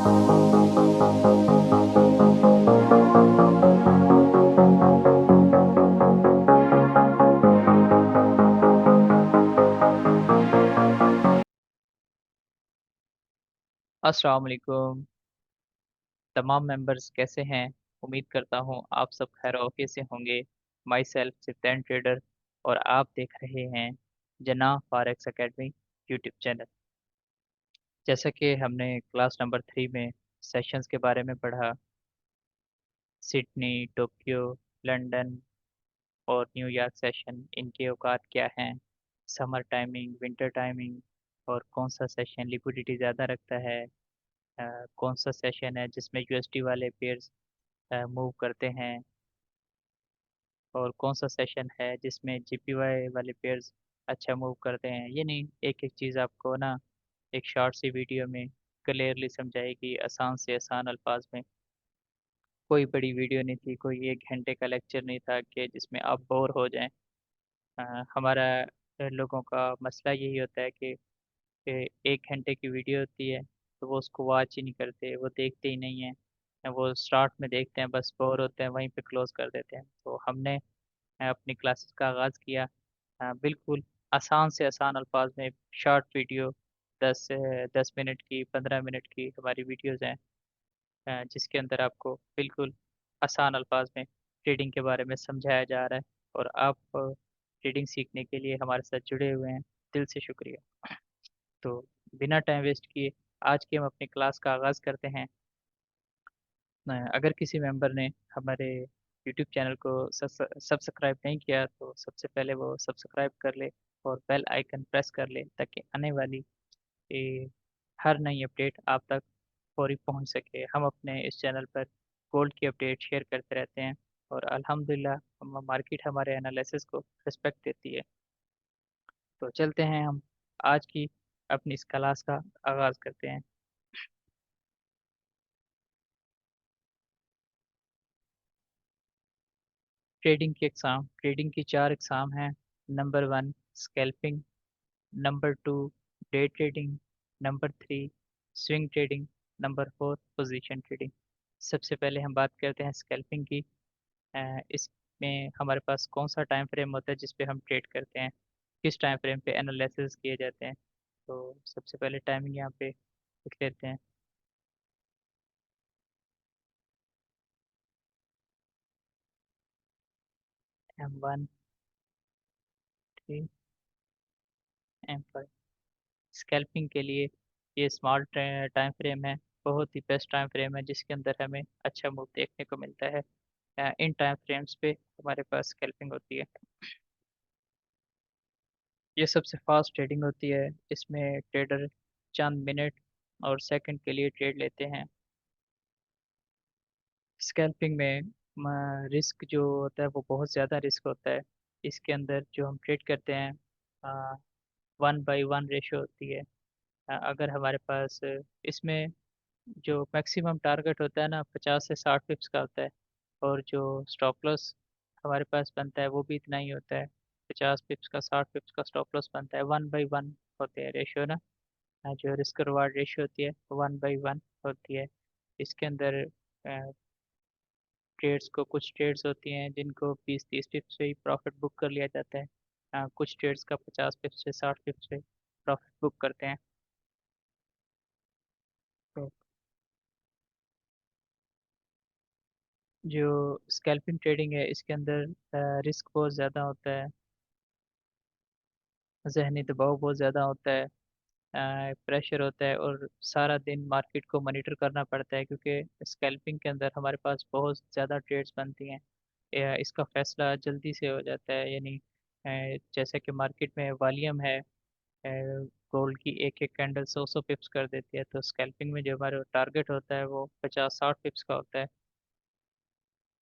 अस्सलाम वालेकुम। तमाम मेंबर्स कैसे हैं? उम्मीद करता हूँ आप सब खैर ऑफिस से होंगे। माई सेल्फ सिद्धांत ट्रेडर और आप देख रहे हैं जना फॉरेक्स एकेडमी यूट्यूब चैनल। जैसा कि हमने क्लास नंबर 3 में सेशंस के बारे में पढ़ा, सिडनी, टोक्यो, लंदन और न्यूयॉर्क सेशन, इनके औकात क्या हैं, समर टाइमिंग, विंटर टाइमिंग, और कौन सा सेशन लिक्विडिटी ज़्यादा रखता है, कौन सा सेशन है जिसमें यूएसडी वाले पेयर्स मूव करते हैं, और कौन सा सेशन है जिसमें जीपीवाई वाले पेयर्स अच्छा मूव करते हैं। ये नहीं, एक एक चीज़ आपको ना एक शॉर्ट सी वीडियो में क्लियरली समझाएगी, आसान से आसान अल्फाज में। कोई बड़ी वीडियो नहीं थी, कोई 1 घंटे का लेक्चर नहीं था कि जिसमें आप बोर हो जाएं। हमारा लोगों का मसला यही होता है कि 1 घंटे की वीडियो होती है तो वो उसको वॉच ही नहीं करते, वो देखते ही नहीं हैं। वो स्टार्ट में देखते हैं, बस बोर होते हैं, वहीं पे क्लोज कर देते हैं। तो हमने अपनी क्लासेस का आगाज़ किया बिल्कुल आसान से आसान अल्फाज में। शॉर्ट वीडियो 10 मिनट की, 15 मिनट की हमारी वीडियोज़ हैं, जिसके अंदर आपको बिल्कुल आसान अल्फाज में ट्रेडिंग के बारे में समझाया जा रहा है। और आप ट्रेडिंग सीखने के लिए हमारे साथ जुड़े हुए हैं, दिल से शुक्रिया। तो बिना टाइम वेस्ट किए आज की हम अपनी क्लास का आगाज़ करते हैं। अगर किसी मेंबर ने हमारे यूट्यूब चैनल को सब्सक्राइब नहीं किया तो सबसे पहले वो सब्सक्राइब कर ले और बेल आइकन प्रेस कर ले, ताकि आने वाली ए, हर नई अपडेट आप तक फौरी पहुंच सके। हम अपने इस चैनल पर गोल्ड की अपडेट शेयर करते रहते हैं और अल्हम्दुलिल्लाह हम मार्केट हमारे एनालिसिस को रिस्पेक्ट देती है। तो चलते हैं हम आज की अपनी इस क्लास का आगाज़ करते हैं। ट्रेडिंग की 4 इकसाम हैं। Number 1 scalping, number 2 day trading, number 3 swing trading, number 4 position trading. सबसे पहले हम बात करते हैं स्कैल्पिंग की। इसमें हमारे पास कौन सा टाइम फ्रेम होता है जिस पे हम ट्रेड करते हैं, किस टाइम फ्रेम पे एनालिसिस किए जाते हैं। तो सबसे पहले टाइमिंग यहाँ पे लिख लेते हैं। M1, 3, M5। स्कैल्पिंग के लिए ये स्मॉल टाइम फ्रेम है, बहुत ही बेस्ट टाइम फ्रेम है जिसके अंदर हमें अच्छा मूव देखने को मिलता है। इन टाइम फ्रेम्स पे हमारे पास स्कैल्पिंग होती है। ये सबसे फास्ट ट्रेडिंग होती है। इसमें ट्रेडर चंद मिनट और सेकंड के लिए ट्रेड लेते हैं। स्कैल्पिंग में रिस्क जो होता है वो बहुत ज़्यादा रिस्क होता है। इसके अंदर जो हम ट्रेड करते हैं 1/1 रेशो होती है। अगर हमारे पास इसमें जो मैक्सिमम टारगेट होता है ना 50 से 60 पिप्स का होता है, और जो स्टॉप लॉस हमारे पास बनता है वो भी इतना ही होता है। 50 पिप्स का, 60 पिप्स का स्टॉप लॉस बनता है। 1/1 होते हैं रेशियो ना। जो रिस्क रिवार्ड रेशियो होती है 1/1 होती है। इसके अंदर ट्रेड्स को, कुछ ट्रेड्स होती हैं जिनको 20-30 पिप्स से ही प्रॉफिट बुक कर लिया जाता है। कुछ ट्रेड्स का 50 पिप्स से 60 पिप्स से प्रॉफिट बुक करते हैं। तो जो स्कैल्पिंग ट्रेडिंग है इसके अंदर रिस्क बहुत ज़्यादा होता है, जहनी दबाव बहुत ज़्यादा होता है, प्रेशर होता है, और सारा दिन मार्केट को मॉनिटर करना पड़ता है, क्योंकि स्कैल्पिंग के अंदर हमारे पास बहुत ज़्यादा ट्रेड्स बनती हैं। इसका फैसला जल्दी से हो जाता है, यानी जैसे कि मार्केट में वॉल्यूम है, गोल्ड की एक एक कैंडल 100-100 पिप्स कर देती है, तो स्कैल्पिंग में जो हमारा टारगेट होता है वो 50-60 पिप्स का होता है।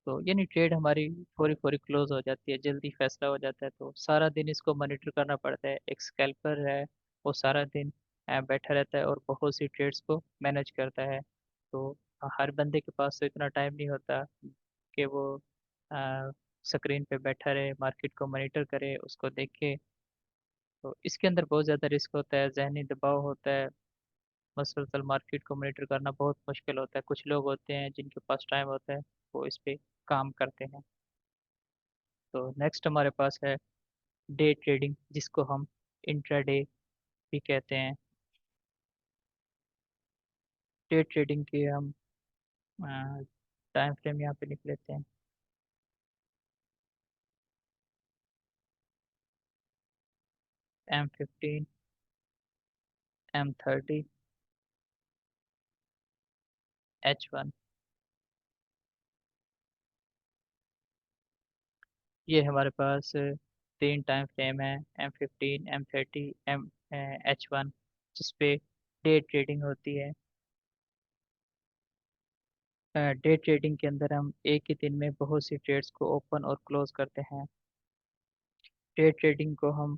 तो यानी ट्रेड हमारी फौरी फौरी क्लोज हो जाती है, जल्दी फैसला हो जाता है। तो सारा दिन इसको मॉनिटर करना पड़ता है। एक स्कैल्पर है, वो सारा दिन बैठा रहता है और बहुत सी ट्रेड्स को मैनेज करता है। तो हर बंदे के पास तो इतना टाइम नहीं होता कि वो स्क्रीन पे बैठा रहे, मार्केट को मॉनिटर करे, उसको देखे। तो इसके अंदर बहुत ज़्यादा रिस्क होता है, जहनी दबाव होता है, मुसलसल मार्केट को मॉनिटर करना बहुत मुश्किल होता है। कुछ लोग होते हैं जिनके पास टाइम होता है, वो इस पे काम करते हैं। तो नेक्स्ट हमारे पास है डे ट्रेडिंग, जिसको हम इंट्राडे भी कहते हैं। डे ट्रेडिंग के हम टाइम फ्रेम यहाँ पे लिख लेते हैं। M15, M30, H1। ये हमारे पास तीन टाइम फ्रेम है, M15, M30, H1, जिसपे डे ट्रेडिंग होती है। डे ट्रेडिंग के अंदर हम एक ही दिन में बहुत सी ट्रेड्स को ओपन और क्लोज करते हैं। डे ट्रेडिंग को हम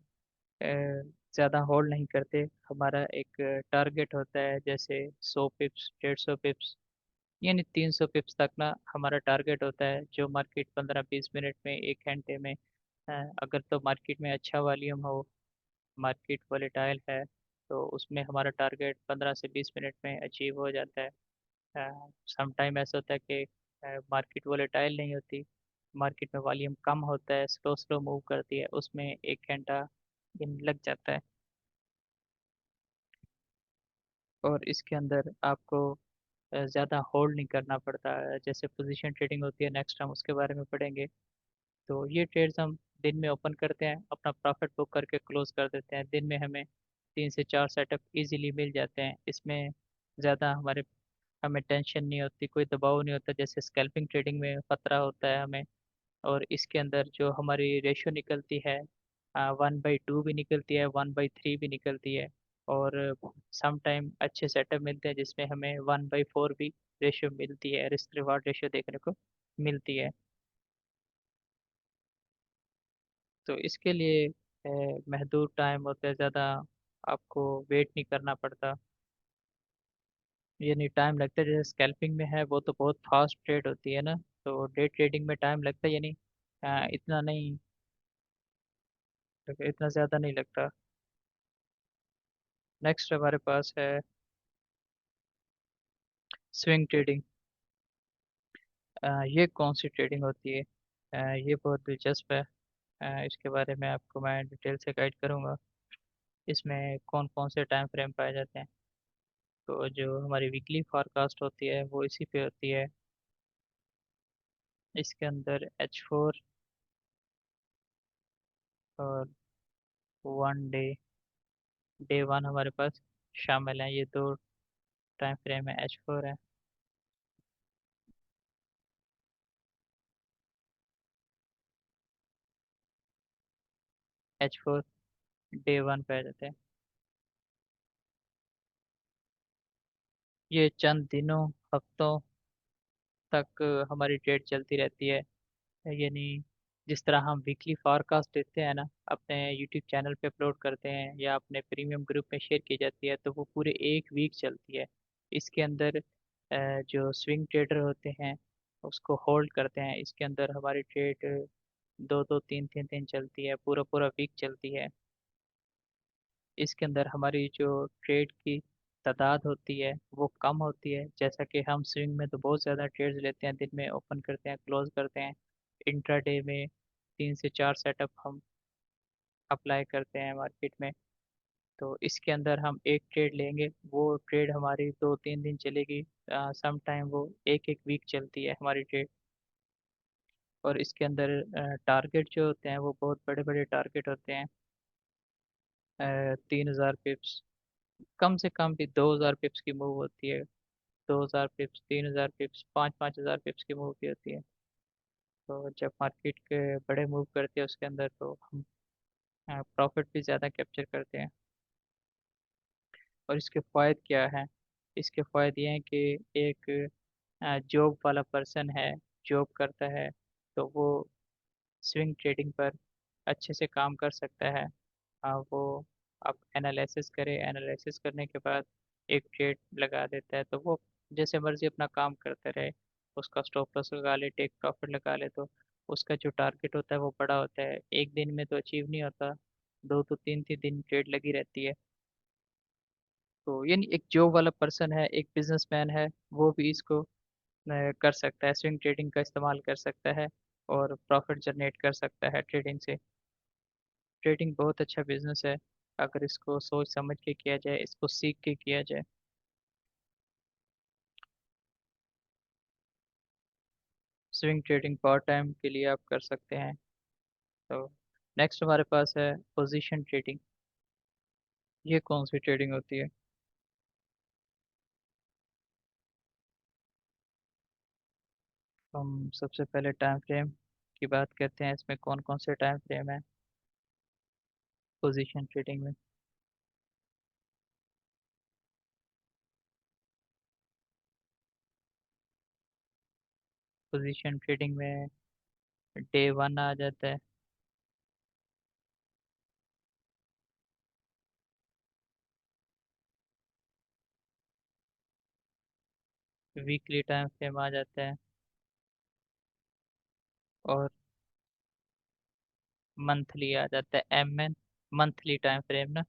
ज़्यादा होल्ड नहीं करते। हमारा एक टारगेट होता है, जैसे 100 पिप्स, 150 पिप्स, यानी 300 पिप्स तक ना हमारा टारगेट होता है। जो मार्केट 15-20 मिनट में, 1 घंटे में, अगर तो मार्केट में अच्छा वॉल्यूम हो, मार्केट वॉलेटाइल है, तो उसमें हमारा टारगेट 15 से 20 मिनट में अचीव हो जाता है। सम टाइम ऐसा होता है कि मार्केट वॉलेटाइल नहीं होती, मार्केट में वॉल्यूम कम होता है, स्लो स्लो मूव करती है, उसमें 1 घंटा दिन लग जाता है। और इसके अंदर आपको ज़्यादा होल्ड नहीं करना पड़ता है। जैसे पोजीशन ट्रेडिंग होती है, नेक्स्ट हम उसके बारे में पढ़ेंगे। तो ये ट्रेड्स हम दिन में ओपन करते हैं, अपना प्रॉफिट बुक करके क्लोज कर देते हैं। दिन में हमें 3 से 4 सेटअप इजीली मिल जाते हैं। इसमें ज़्यादा हमें टेंशन नहीं होती, कोई दबाव नहीं होता, जैसे स्कैल्पिंग ट्रेडिंग में खतरा होता है हमें। और इसके अंदर जो हमारी रेशो निकलती है, 1/2 भी निकलती है, 1/3 भी निकलती है। और सम टाइम अच्छे सेटअप मिलते हैं जिसमें हमें 1/4 भी रेशो मिलती है, रिस्क रिवार्ड रेशो देखने को मिलती है। तो इसके लिए महदूद टाइम होता है, ज़्यादा आपको वेट नहीं करना पड़ता, यानी टाइम लगता है। जैसे स्कैल्पिंग में है, वो तो बहुत फास्ट ट्रेड होती है ना, तो डे ट्रेडिंग में टाइम लगता है, यानी इतना नहीं, इतना ज़्यादा नहीं लगता। नेक्स्ट हमारे पास है स्विंग ट्रेडिंग। ये कौन सी ट्रेडिंग होती है? ये बहुत दिलचस्प है। इसके बारे में आपको मैं डिटेल से गाइड करूंगा। इसमें कौन कौन से टाइम फ्रेम पाए जाते हैं। तो जो हमारी वीकली फॉरकास्ट होती है वो इसी पे होती है। इसके अंदर H4 और 1 डे, डे 1 हमारे पास शामिल हैं। ये दो टाइम फ्रेम है, H4 है। H4 डे 1 पे आ जाते हैं। ये चंद दिनों, हफ्तों तक हमारी ट्रेड चलती रहती है। यानी जिस तरह हम वीकली फॉरकास्ट देते हैं ना, अपने यूट्यूब चैनल पे अपलोड करते हैं या अपने प्रीमियम ग्रुप में शेयर की जाती है, तो वो पूरे एक वीक चलती है। इसके अंदर जो स्विंग ट्रेडर होते हैं उसको होल्ड करते हैं। इसके अंदर हमारी ट्रेड 2-2, 3-3 दिन चलती है, पूरा पूरा वीक चलती है। इसके अंदर हमारी जो ट्रेड की तादाद होती है वो कम होती है। जैसा कि हम स्विंग में तो बहुत ज़्यादा ट्रेड्स लेते हैं, दिन में ओपन करते हैं, क्लोज करते हैं। इंट्राडे में 3 से 4 सेटअप हम अप्लाई करते हैं मार्केट में। तो इसके अंदर हम एक ट्रेड लेंगे, वो ट्रेड हमारी 2-3 दिन चलेगी, सम टाइम वो एक एक वीक चलती है हमारी ट्रेड। और इसके अंदर टारगेट जो होते हैं वो बहुत बड़े बड़े टारगेट होते हैं। 3,000 पिप्स, कम से कम भी 2,000 पिप्स की मूव होती है। 2,000 पिप्स, 3,000 पिप्स, 5-5 हज़ार पिप्स की मूव भी होती है। तो जब मार्केट के बड़े मूव करते हैं उसके अंदर, तो हम प्रॉफिट भी ज़्यादा कैप्चर करते हैं। और इसके फ़ायदे क्या हैं? इसके फ़ायदे ये हैं कि एक जॉब वाला पर्सन है, जॉब करता है, तो वो स्विंग ट्रेडिंग पर अच्छे से काम कर सकता है। वो आप एनालिसिस करे, एनालिसिस करने के बाद एक ट्रेड लगा देता है, तो वो जैसे मर्जी अपना काम करते रहे। उसका स्टॉप लॉस लगा ले, टेक प्रॉफिट लगा ले, तो उसका जो टारगेट होता है वो बड़ा होता है। एक दिन में तो अचीव नहीं होता, 2 तो 3 3 दिन ट्रेड लगी रहती है। तो यानी एक जॉब वाला पर्सन है, एक बिजनेसमैन है, वो भी इसको कर सकता है, स्विंग ट्रेडिंग का इस्तेमाल कर सकता है और प्रॉफिट जनरेट कर सकता है ट्रेडिंग से। ट्रेडिंग बहुत अच्छा बिजनेस है अगर इसको सोच समझ के किया जाए, इसको सीख के किया जाए। स्विंग ट्रेडिंग पार्ट टाइम के लिए आप कर सकते हैं। तो नेक्स्ट हमारे पास है पोजीशन ट्रेडिंग। ये कौन सी ट्रेडिंग होती है? हम सबसे पहले टाइम फ्रेम की बात करते हैं, इसमें कौन कौन से टाइम फ्रेम है पोजीशन ट्रेडिंग में। पोजीशन ट्रेडिंग में डे वन आ जाता है, वीकली टाइम फ्रेम आ जाता है और मंथली आ जाता है, एम एन मंथली टाइम फ्रेम ना,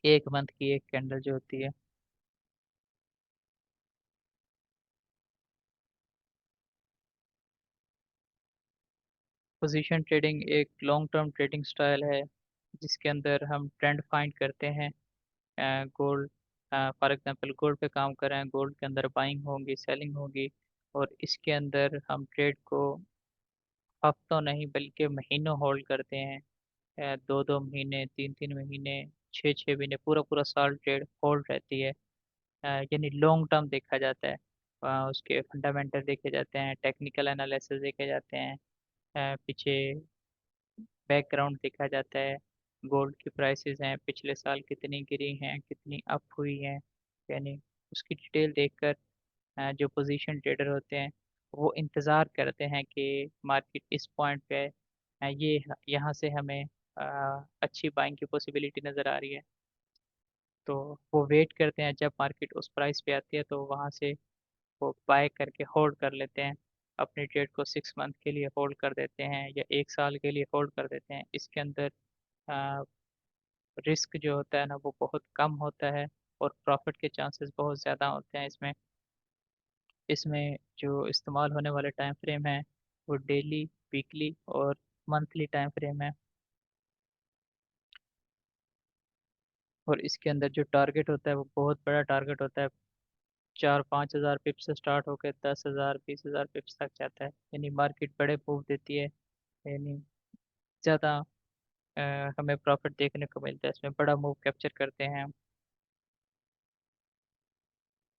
एक मंथ की एक कैंडल जो होती है। पोजीशन ट्रेडिंग एक लॉन्ग टर्म ट्रेडिंग स्टाइल है जिसके अंदर हम ट्रेंड फाइंड करते हैं। गोल्ड, फॉर एग्जांपल गोल्ड पे काम कर रहे हैं, गोल्ड के अंदर बाइंग होगी, सेलिंग होगी, और इसके अंदर हम ट्रेड को हफ्तों नहीं बल्कि महीनों होल्ड करते हैं। दो दो महीने, तीन तीन महीने, छः छः महीने, पूरा पूरा साल ट्रेड होल्ड रहती है। यानी लॉन्ग टर्म देखा जाता है। उसके फंडामेंटल देखे जाते हैं, टेक्निकल एनालिसिस देखे जाते हैं, पीछे बैकग्राउंड देखा जाता है, गोल्ड की प्राइसेस हैं पिछले साल कितनी गिरी हैं, कितनी अप हुई हैं, यानी उसकी डिटेल देखकर जो पोजीशन ट्रेडर होते हैं वो इंतज़ार करते हैं कि मार्केट इस पॉइंट पे है, ये यहाँ से हमें अच्छी बाइंग की पॉसिबिलिटी नज़र आ रही है। तो वो वेट करते हैं, जब मार्केट उस प्राइस पे आती है तो वहाँ से वो बाय करके होल्ड कर लेते हैं। अपनी ट्रेड को 6 मंथ के लिए होल्ड कर देते हैं या 1 साल के लिए होल्ड कर देते हैं। इसके अंदर रिस्क जो होता है ना वो बहुत कम होता है और प्रॉफिट के चांसेस बहुत ज़्यादा होते हैं इसमें। इसमें जो इस्तेमाल होने वाले टाइम फ्रेम है वो डेली, वीकली और मंथली टाइम फ्रेम है। और इसके अंदर जो टारगेट होता है वो बहुत बड़ा टारगेट होता है, 4-5 हज़ार पिप्स से स्टार्ट होकर 10 हज़ार 20 हज़ार पिप्स तक जाता है। यानी मार्केट बड़े मूव देती है, यानी ज़्यादा हमें प्रॉफिट देखने को मिलता है, इसमें बड़ा मूव कैप्चर करते हैं हम।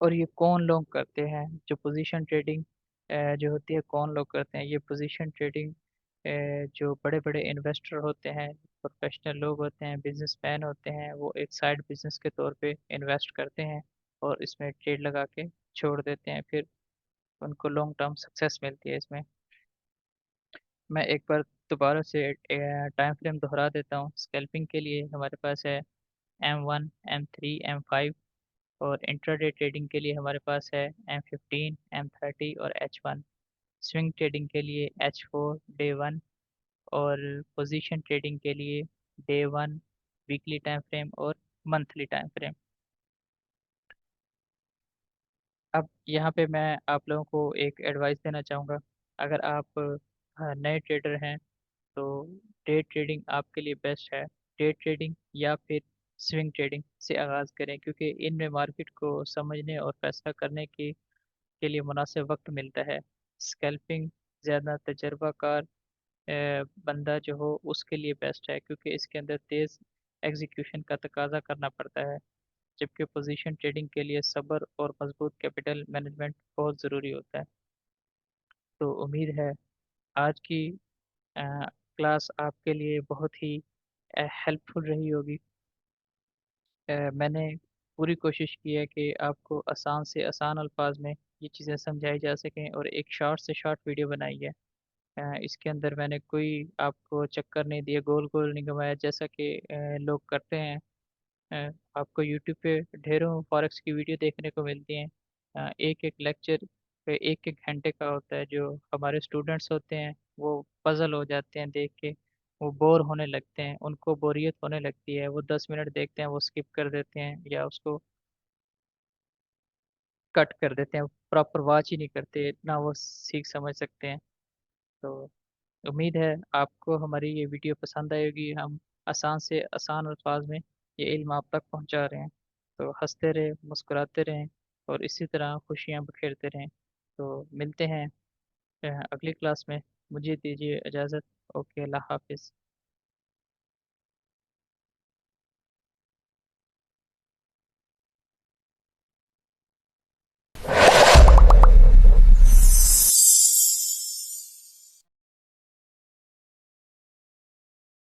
और ये कौन लोग करते हैं जो पोजीशन ट्रेडिंग जो होती है, कौन लोग करते हैं ये पोजीशन ट्रेडिंग? जो बड़े बड़े इन्वेस्टर होते हैं, प्रोफेशनल लोग होते हैं, बिजनेसमैन होते हैं, वो एक साइड बिजनेस के तौर पे इन्वेस्ट करते हैं और इसमें ट्रेड लगा के छोड़ देते हैं, फिर उनको लॉन्ग टर्म सक्सेस मिलती है इसमें। मैं एक बार दोबारा से टाइम फ्रेम दोहरा देता हूँ। स्कैल्पिंग के लिए हमारे पास है M1, M3, M5, और इंट्राडे ट्रेडिंग के लिए हमारे पास है M15, M30 और H1। स्विंग ट्रेडिंग के लिए H4, डे वन, और पोजीशन ट्रेडिंग के लिए day one, weekly time frame और मंथली टाइम फ्रेम। अब यहाँ पे मैं आप लोगों को एक एडवाइस देना चाहूँगा। अगर आप नए ट्रेडर हैं तो डे ट्रेडिंग आपके लिए बेस्ट है। डे ट्रेडिंग या फिर स्विंग ट्रेडिंग से आगाज़ करें, क्योंकि इनमें मार्केट को समझने और फैसला करने के लिए मुनासिब वक्त मिलता है। स्कैल्पिंग ज़्यादा तजर्बाकार बंदा जो हो उसके लिए बेस्ट है, क्योंकि इसके अंदर तेज़ एग्जीक्यूशन का तकाजा करना पड़ता है, जबकि पोजीशन ट्रेडिंग के लिए सब्र और मजबूत कैपिटल मैनेजमेंट बहुत ज़रूरी होता है। तो उम्मीद है आज की क्लास आपके लिए बहुत ही हेल्पफुल रही होगी। मैंने पूरी कोशिश की है कि आपको आसान से आसान अल्फाज में ये चीज़ें समझाई जा सकें और एक शॉर्ट से शॉर्ट वीडियो बनाई है। इसके अंदर मैंने कोई आपको चक्कर नहीं दिया, गोल गोल नहीं घुमाया जैसा कि लोग करते हैं। आपको यूट्यूब पे ढेरों फॉरेक्स की वीडियो देखने को मिलती हैं। एक एक लेक्चर एक एक घंटे का होता है, जो हमारे स्टूडेंट्स होते हैं वो पजल हो जाते हैं देख के, वो बोर होने लगते हैं, उनको बोरियत होने लगती है, वो 10 मिनट देखते हैं, वो स्किप कर देते हैं या उसको कट कर देते हैं, प्रॉपर वॉच ही नहीं करते, इतना वो सीख समझ सकते हैं। तो उम्मीद है आपको हमारी ये वीडियो पसंद आएगी। हम आसान से आसान अल्फाज में ये इल्म आप तक पहुंचा रहे हैं। तो हंसते रहें, मुस्कुराते रहें और इसी तरह खुशियां बखेरते रहें। तो मिलते हैं अगली क्लास में। मुझे दीजिए इजाज़त। ओके, अल्लाह हाफिज़।